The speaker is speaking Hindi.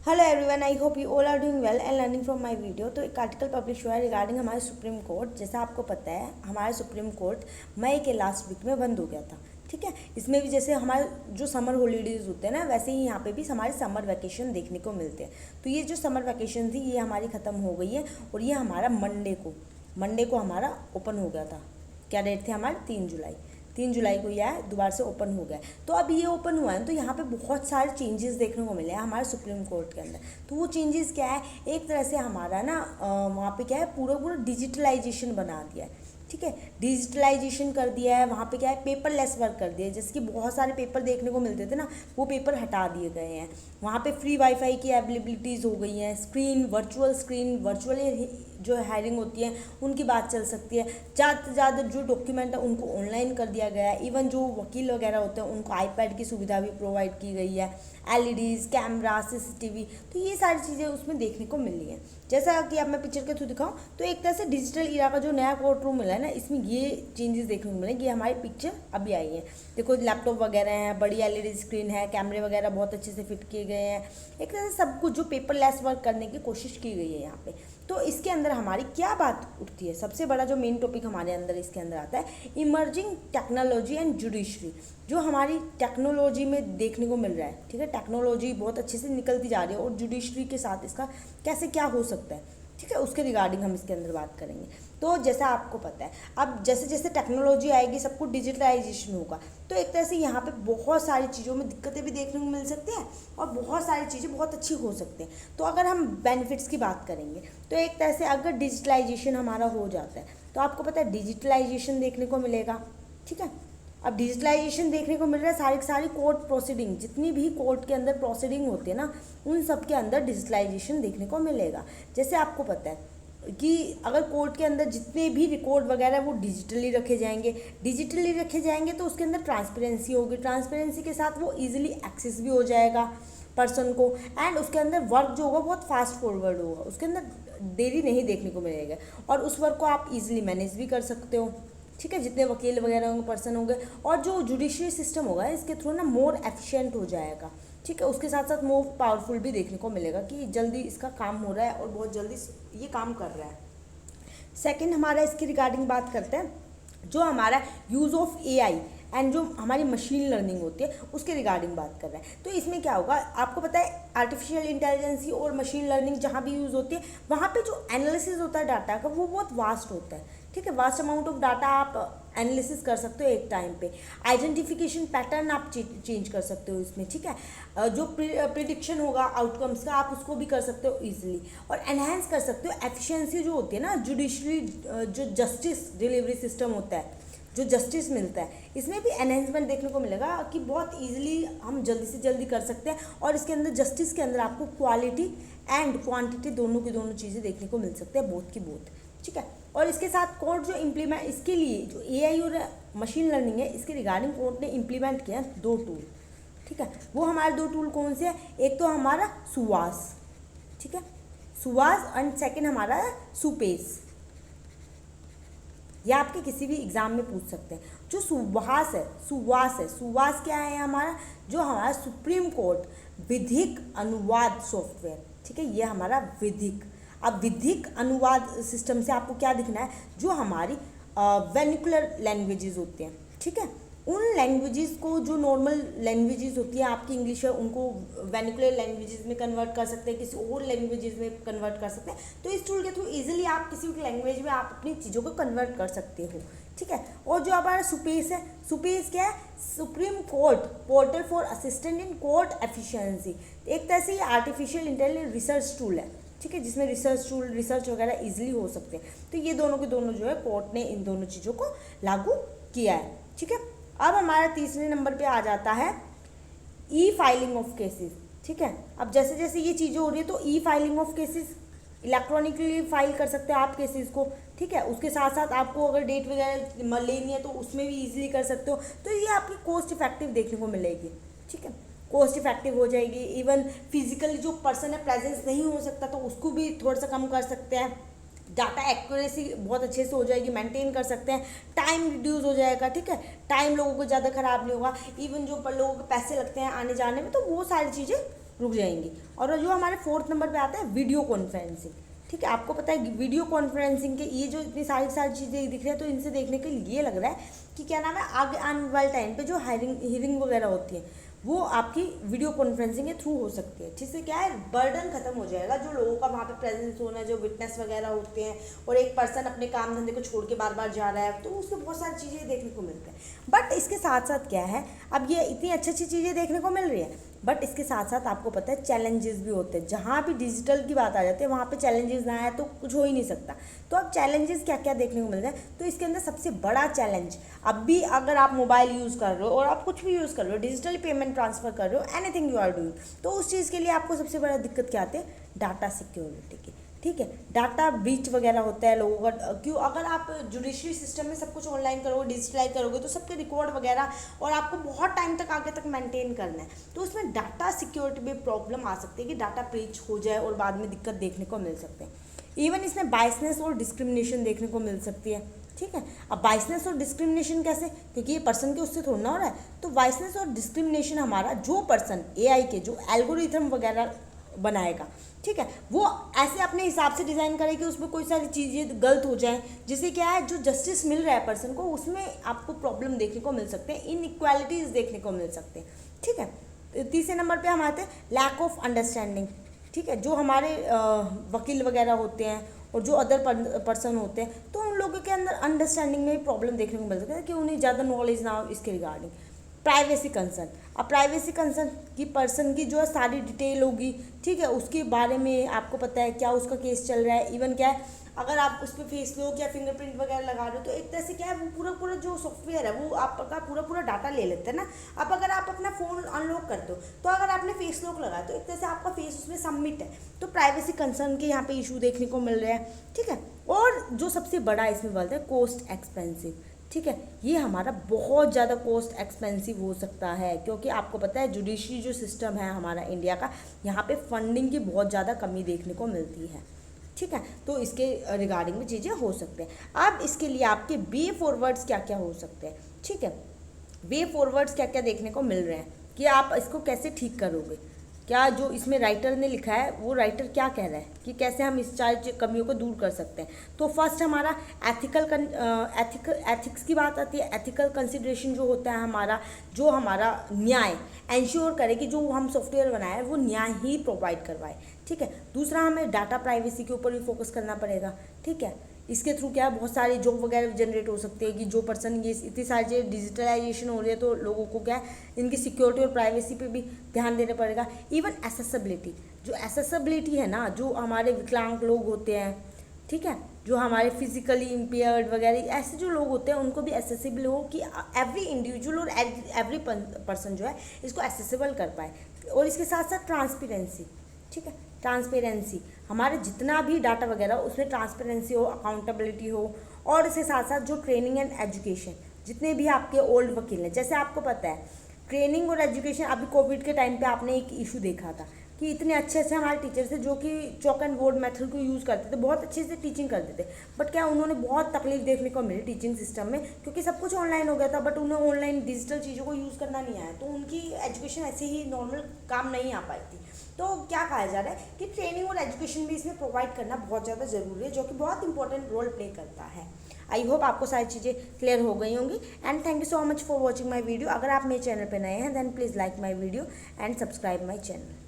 Hello everyone, I hope you all are doing well and learning from my video. तो एक आर्टिकल पब्लिश हुआ है रिगार्डिंग हमारे सुप्रीम कोर्ट। जैसा आपको पता है, हमारा सुप्रीम कोर्ट मई के लास्ट वीक में बंद हो गया था। ठीक है, इसमें भी जैसे हमारे जो समर हॉलीडेज होते हैं ना, वैसे ही यहाँ पे भी हमारे समर वैकेशन देखने को मिलते हैं। तो ये जो समर वैकेशन थी ये हमारी ख़त्म हो गई है और ये हमारा मंडे को हमारा ओपन हो गया था। क्या डेट थी हमारी? 3 जुलाई। 3 जुलाई को यह दोबारा से ओपन हो गया। तो अब ये ओपन हुआ है तो यहाँ पे बहुत सारे चेंजेस देखने को मिले हैं हमारे सुप्रीम कोर्ट के अंदर। तो वो चेंजेस क्या है, एक तरह से हमारा ना वहाँ पे क्या है, पूरा पूरा डिजिटलाइजेशन बना दिया है। ठीक है, डिजिटलाइजेशन कर दिया है। वहाँ पे क्या है, पेपरलेस वर्क कर दिया है। जैसे कि बहुत सारे पेपर देखने को मिलते थे ना, वो पेपर हटा दिए गए हैं। वहाँ पे फ्री वाईफाई की अवेलेबिलिटीज़ हो गई हैं। वर्चुअल जो हायरिंग होती है उनकी बात चल सकती है। ज़्यादा से ज़्यादा जो डॉक्यूमेंट है उनको ऑनलाइन कर दिया गया है। इवन जो वकील वगैरह होते हैं उनको आईपैड की सुविधा भी प्रोवाइड की गई है। एलईडीज़, कैमरा, सीसीटीवी, तो ये सारी चीज़ें उसमें देखने को मिली हैं। जैसा कि अब मैं पिक्चर के थ्रू दिखाऊं तो एक तरह से डिजिटल इरा का जो नया कोर्ट रूम मिला है ना, इसमें ये चेंजेस देखने को मिले। ये हमारी पिक्चर अभी आई है। देखो, लैपटॉप वगैरह हैं, बड़ी एलईडी स्क्रीन है, कैमरे वगैरह बहुत अच्छे से फिट किए गए हैं। एक तरह से सब कुछ जो पेपरलेस वर्क करने की कोशिश की गई है यहाँ पे। तो इसके अंदर हमारी क्या बात उठती है, सबसे बड़ा जो मेन टॉपिक हमारे अंदर इसके अंदर आता है, इमर्जिंग टेक्नोलॉजी एंड जुडिशरी। जो हमारी टेक्नोलॉजी में देखने को मिल रहा है। ठीक है, टेक्नोलॉजी बहुत अच्छे से निकलती जा रही है और जुडिशरी के साथ इसका कैसे क्या हो सकता है, ठीक है, उसके रिगार्डिंग हम इसके अंदर बात करेंगे। तो जैसा आपको पता है, अब जैसे जैसे टेक्नोलॉजी आएगी सब कुछ डिजिटलाइजेशन होगा। तो एक तरह से यहाँ पे बहुत सारी चीज़ों में दिक्कतें भी देखने को मिल सकती हैं और बहुत सारी चीज़ें बहुत अच्छी हो सकती हैं। तो अगर हम बेनिफिट्स की बात करेंगे तो एक तरह से अगर डिजिटलाइजेशन हमारा हो जाता है तो आपको पता है डिजिटलाइजेशन देखने को मिलेगा। ठीक है, अब डिजिटलाइजेशन देखने को मिल रहा है। सारी की सारी कोर्ट प्रोसीडिंग, जितनी भी कोर्ट के अंदर प्रोसीडिंग होती है ना, उन सब के अंदर डिजिटलाइजेशन देखने को मिलेगा। जैसे आपको पता है कि अगर कोर्ट के अंदर जितने भी रिकॉर्ड वगैरह वो डिजिटली रखे जाएंगे तो उसके अंदर ट्रांसपेरेंसी होगी। ट्रांसपेरेंसी के साथ वो इजीली एक्सेस भी हो जाएगा पर्सन को, एंड उसके अंदर वर्क जो होगा बहुत फास्ट फॉरवर्ड होगा। उसके अंदर देरी नहीं देखने को मिलेगा और उस वर्क को आप इजीली मैनेज भी कर सकते हो। ठीक है, जितने वकील वगैरह होंगे, पर्सन होंगे, और जो जुडिशरी सिस्टम होगा इसके थ्रू ना मोर एफिशिएंट हो जाएगा। ठीक है, उसके साथ साथ मोर पावरफुल भी देखने को मिलेगा कि जल्दी इसका काम हो रहा है और बहुत जल्दी ये काम कर रहा है। सेकंड, हमारा इसकी रिगार्डिंग बात करते हैं, जो हमारा यूज़ ऑफ एआई एंड जो हमारी मशीन लर्निंग होती है उसके रिगार्डिंग बात कर रहे हैं। तो इसमें क्या होगा, आपको पता है आर्टिफिशियल इंटेलिजेंसी और मशीन लर्निंग जहाँ भी यूज़ होती है वहाँ पे जो एनालिसिस होता है डाटा का वो बहुत वास्ट होता है। ठीक है, वास्ट अमाउंट ऑफ डाटा आप एनालिसिस कर सकते हो एक टाइम पे। आइडेंटिफिकेशन पैटर्न आप चेंज कर सकते हो इसमें। ठीक है, जो प्रिडिक्शन होगा आउटकम्स का आप उसको भी कर सकते हो ईजिली, और एनहेंस कर सकते हो एफिशिएंसी जो होती है ना, जुडिशरी जो जस्टिस डिलीवरी सिस्टम होता है, जो जस्टिस मिलता है, इसमें भी एनहेंसमेंट देखने को मिलेगा कि बहुत इजीली हम जल्दी से जल्दी कर सकते हैं। और इसके अंदर जस्टिस के अंदर आपको क्वालिटी एंड क्वांटिटी दोनों की दोनों चीज़ें देखने को मिल सकते हैं, बोथ की बोथ। ठीक है, और इसके साथ कोर्ट जो इम्प्लीमेंट, इसके लिए जो एआई और मशीन लर्निंग है इसके रिगार्डिंग कोर्ट ने इम्प्लीमेंट किया 2 टूल। ठीक है, वो हमारे 2 टूल कौन से हैं? एक तो हमारा सुवास, ठीक है, सुवास, एंड सेकेंड हमारा है सुपेस। या आपके किसी भी एग्जाम में पूछ सकते हैं। जो सुवास क्या है हमारा? जो हमारा सुप्रीम कोर्ट विधिक अनुवाद सॉफ्टवेयर। ठीक है, ये हमारा विधिक। अब विधिक अनुवाद सिस्टम से आपको क्या दिखना है, जो हमारी वर्नाक्युलर लैंग्वेजेस होते हैं। ठीक है, उन लैंग्वेजेस को, जो नॉर्मल लैंग्वेजेस होती हैं आपकी इंग्लिश है, उनको वर्नाक्युलर लैंग्वेजेस में कन्वर्ट कर सकते हैं, किसी और लैंग्वेजेस में कन्वर्ट कर सकते हैं। तो इस टूल के थ्रू इजीली आप किसी भी लैंग्वेज में आप अपनी चीज़ों को कन्वर्ट कर सकते हो। ठीक है, और जो हमारा सुपेस है, सुपेस क्या है? Supreme court portal for assistant in court efficiency. एक तरह से ये आर्टिफिशियल इंटेलिजेंस रिसर्च टूल है। ठीक है, जिसमें रिसर्च वगैरह इजीली हो सकते हैं। तो ये दोनों के दोनों जो है कोर्ट ने इन दोनों चीज़ों को लागू किया है। ठीक है, अब हमारा तीसरे नंबर पे आ जाता है ई फाइलिंग ऑफ केसेस। ठीक है, अब जैसे जैसे ये चीज़ें हो रही है तो ई filing of cases, electronically file कर सकते हैं आप केसेस को। ठीक है, उसके साथ साथ आपको अगर डेट वगैरह लेनी है तो उसमें भी इजीली कर सकते हो। तो ये आपकी कॉस्ट इफेक्टिव देखने को मिलेगी। ठीक है, कॉस्ट इफेक्टिव हो जाएगी। इवन फिजिकली जो पर्सन है प्रेजेंस नहीं हो सकता तो उसको भी थोड़ा सा कम कर सकते हैं। डाटा एक्यूरेसी बहुत अच्छे से हो जाएगी, मेंटेन कर सकते हैं। टाइम रिड्यूस हो जाएगा। ठीक है, टाइम लोगों को ज़्यादा ख़राब नहीं होगा। इवन जो पर लोगों को पैसे लगते हैं आने जाने में, तो वो सारी चीज़ें रुक जाएंगी। और जो हमारे 4th नंबर पे आता है वीडियो कॉन्फ्रेंसिंग। ठीक है, आपको पता है वीडियो कॉन्फ्रेंसिंग के ये जो इतनी सारी चीज़ें दिख रही है, तो इनसे देखने के लिए ये लग रहा है कि क्या नाम है, आगे आने वाले टाइम पे जो हियरिंग वगैरह होती है वो आपकी वीडियो कॉन्फ्रेंसिंग के थ्रू हो सकती है, जिससे क्या है बर्डन खत्म हो जाएगा जो लोगों का वहाँ पे प्रेजेंस होना, जो विटनेस वगैरह होते हैं, और एक पर्सन अपने काम धंधे को छोड़ के बार बार जा रहा है, तो उसमें बहुत सारी चीज़ें देखने को मिलती हैं। बट इसके साथ साथ क्या है, अब ये इतनी अच्छी अच्छी चीज़ें देखने को मिल रही है, बट इसके साथ साथ आपको पता है चैलेंजेस भी होते हैं। जहाँ भी डिजिटल की बात आ जाती है वहाँ पे चैलेंजेस ना आए तो कुछ हो ही नहीं सकता। तो अब चैलेंजेस क्या क्या देखने को मिल रहा है, तो इसके अंदर सबसे बड़ा चैलेंज, अब भी अगर आप मोबाइल यूज़ कर रहे हो और आप कुछ भी यूज़ कर रहे हो, डिजिटल पेमेंट ट्रांसफ़र कर रहे हो, एनीथिंग यू आर डूइंग, तो उस चीज़ के लिए आपको सबसे बड़ा दिक्कत क्या आती है, डाटा सिक्योरिटी की। ठीक है, डाटा ब्रीच वगैरह होता है लोगों का, क्यों, अगर आप जुडिशरी सिस्टम में सब कुछ ऑनलाइन करोगे, डिजिटलाइज करोगे, तो सबके रिकॉर्ड वगैरह और आपको बहुत टाइम तक आगे तक मेंटेन करना है, तो उसमें डाटा सिक्योरिटी में प्रॉब्लम आ सकती है कि डाटा ब्रीच हो जाए और बाद में दिक्कत देखने को मिल सकते हैं। इवन इसमें बायसनेस और डिस्क्रिमिनेशन देखने को मिल सकती है। ठीक है, अब बायसनेस और डिस्क्रिमिनेशन कैसे, क्योंकि ये पर्सन के उससे थोड़ा ना हो रहा है, तो बायसनेस और डिस्क्रिमिनेशन हमारा जो पर्सन एआई के जो एल्गोरिथम वगैरह बनाएगा, ठीक है, वो ऐसे अपने हिसाब से डिज़ाइन करे कि उसमें कोई सारी चीज़ें गलत हो जाएं, जिससे क्या है जो जस्टिस मिल रहा है पर्सन को उसमें आपको प्रॉब्लम देखने को मिल सकते हैं, इनइक्वालिटीज़ देखने को मिल सकते हैं। ठीक है, तीसरे नंबर पे हम आते हैं लैक ऑफ अंडरस्टैंडिंग। ठीक है, जो हमारे वकील वगैरह होते हैं और जो अदर पर्सन होते हैं, तो उन लोगों के अंदर अंडरस्टैंडिंग में भी प्रॉब्लम देखने को मिल सकता है कि उन्हें ज़्यादा नॉलेज ना हो इसके रिगार्डिंग। प्राइवेसी कंसर्न, अब प्राइवेसी कंसर्न की पर्सन की जो है सारी डिटेल होगी, ठीक है, उसके बारे में आपको पता है क्या उसका केस चल रहा है, इवन क्या है अगर आप उस पर फेस लॉक या फिंगरप्रिंट वगैरह लगा रहे हो, तो एक तरह से क्या है वो पूरा जो सॉफ्टवेयर है वो आपका पूरा डाटा ले लेते हैं ना। अब अगर आप अपना फ़ोन अनलॉक करते हो, तो अगर आपने फेस लॉक लगाया तो एक तरह से आपका फेस उसमें सबमिट है, तो प्राइवेसी कंसर्न के यहाँ पे इशू देखने को मिल रहे हैं। ठीक है, और जो सबसे बड़ा इसमें बोलते हैं कॉस्ट एक्सपेंसिव। ठीक है, ये हमारा बहुत ज़्यादा कॉस्ट एक्सपेंसिव हो सकता है, क्योंकि आपको पता है जुडिशरी जो सिस्टम है हमारा इंडिया का, यहाँ पे फंडिंग की बहुत ज़्यादा कमी देखने को मिलती है। ठीक है, तो इसके रिगार्डिंग में चीज़ें हो सकते हैं। अब इसके लिए आपके वे फॉरवर्ड्स क्या क्या हो सकते हैं। ठीक है, वे फॉरवर्ड्स क्या क्या देखने को मिल रहे हैं कि आप इसको कैसे ठीक करोगे, क्या जो इसमें राइटर ने लिखा है वो राइटर क्या कह रहा है कि कैसे हम इस चार कमियों को दूर कर सकते हैं। तो फर्स्ट हमारा एथिक्स की बात आती है। एथिकल कंसिडरेशन जो होता है हमारा, जो हमारा न्याय एंश्योर करे कि जो हम सॉफ्टवेयर बनाए हैं वो न्याय ही प्रोवाइड करवाए। ठीक है, दूसरा हमें डाटा प्राइवेसी के ऊपर भी फोकस करना पड़ेगा। ठीक है, इसके थ्रू क्या है बहुत सारी जॉब वगैरह जनरेट हो सकती है कि जो पर्सन ये इतनी सारी चीज़ें डिजिटलाइजेशन हो रही है, तो लोगों को क्या है इनकी सिक्योरिटी और प्राइवेसी पे भी ध्यान देना पड़ेगा। इवन एसेसिबिलिटी, जो एसेसिबिलिटी है ना, जो हमारे विकलांग लोग होते हैं, ठीक है, जो हमारे फिजिकली इम्पेयर्ड वगैरह ऐसे जो लोग होते हैं उनको भी एसेसिबल हो कि एवरी इंडिविजुअल और एवरी पर्सन जो है इसको एसेसिबल कर पाए। और इसके साथ साथ ट्रांसपेरेंसी। ठीक है, ट्रांसपेरेंसी, हमारे जितना भी डाटा वगैरह उसमें ट्रांसपेरेंसी हो, अकाउंटेबिलिटी हो, और इसके साथ साथ जो ट्रेनिंग एंड एजुकेशन, जितने भी आपके ओल्ड वकील हैं, जैसे आपको पता है ट्रेनिंग और एजुकेशन, अभी कोविड के टाइम पे आपने एक इशू देखा था कि इतने अच्छे हमारे टीचर्स थे जो कि चॉक एंड बोर्ड मेथड को यूज़ करते थे, बहुत अच्छे से टीचिंग करते थे, बट क्या उन्होंने बहुत तकलीफ देखने को मिली टीचिंग सिस्टम में, क्योंकि सब कुछ ऑनलाइन हो गया था, बट उन्हें ऑनलाइन डिजिटल चीज़ों को यूज़ करना नहीं आया, तो उनकी एजुकेशन ऐसे ही नॉर्मल काम नहीं आ पाई थी। तो क्या कहा जा रहा है कि ट्रेनिंग और एजुकेशन भी इसमें प्रोवाइड करना बहुत ज़्यादा ज़रूरी है, जो कि बहुत इंपॉर्टेंट रोल प्ले करता है। आई होप आपको सारी चीज़ें क्लियर हो गई होंगी, and thank you so much for watching my video. अगर आप मेरे चैनल पर नए हैं then please like my video and subscribe my channel.